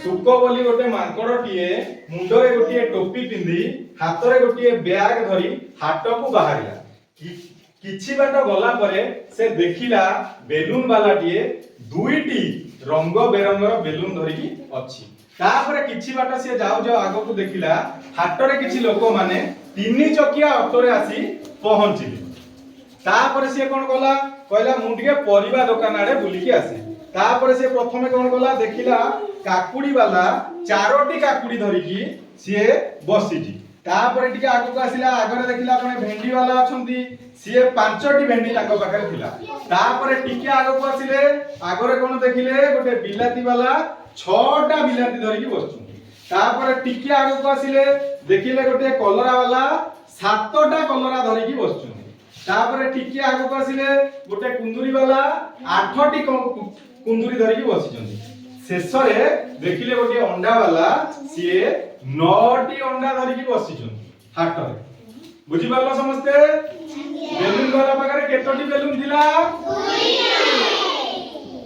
सुक बोली गोटे मांकड़टिए मुंडरे गोटे टोपी पिंधि हाथ में गोटे बैग धरी हाट को बाहरिला। किछि बाट गला परे से देखिला बेलून वालाटिए दुईटी रंग बेरंगर बेलून धरिकी अछि। तापरे किछि बाट से जाउ जाउ आगो को देखिला हाटरे किछि लोक माने तीन चकिया ऑटो रे आसी पहुंचिले। तापरे से कोन गला कहला मु टिके परिबा दुकान आड़े बुलिकी आसे। तापरे से प्रथमे कोन गला देखिला काकुड़ी वाला चारोटी काकुड़ी धरिकी सी बसीची। तापरे टिके आगो को आसिला आगरे देखिला कोन भेंडी वाला अछंती सी पांचटी भेंडी ताको पाखरे थिला। तापरे टिके आगो को आसिले आगरे कोन देखिले गोटे बिलाती वाला छटा बिलाती धरिकी बसछंती। तापरे टिके आगो को आसिले देखिले गोटे कलरा वाला सातटा कलरा धरिकी बसछंती। तापरे टिके आगो को आसिले गोटे कुंदुरी वाला आठटी कुंदुरी धरिकी बसिछंती। शेषरे देखिले गोटे अंडा वाला सी नौटी अंडा धरिकी बसिछंती हाटरे। बुझी पारलो समस्ते? बेलून वाला पाखरे केतोटी बेलून थिला?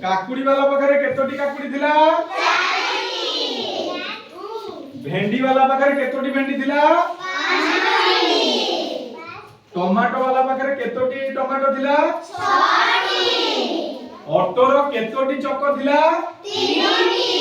काकुड़ी वाला पाखरे केतोटी काकुड़ी थिला? भेंडी वाला पाखरे केतोटी भेंडी थिला? टमाटो वाला पाखरे केतोटी टमाटो थिला? ऑटोरो केतोटी चक्र थिला? 3टी।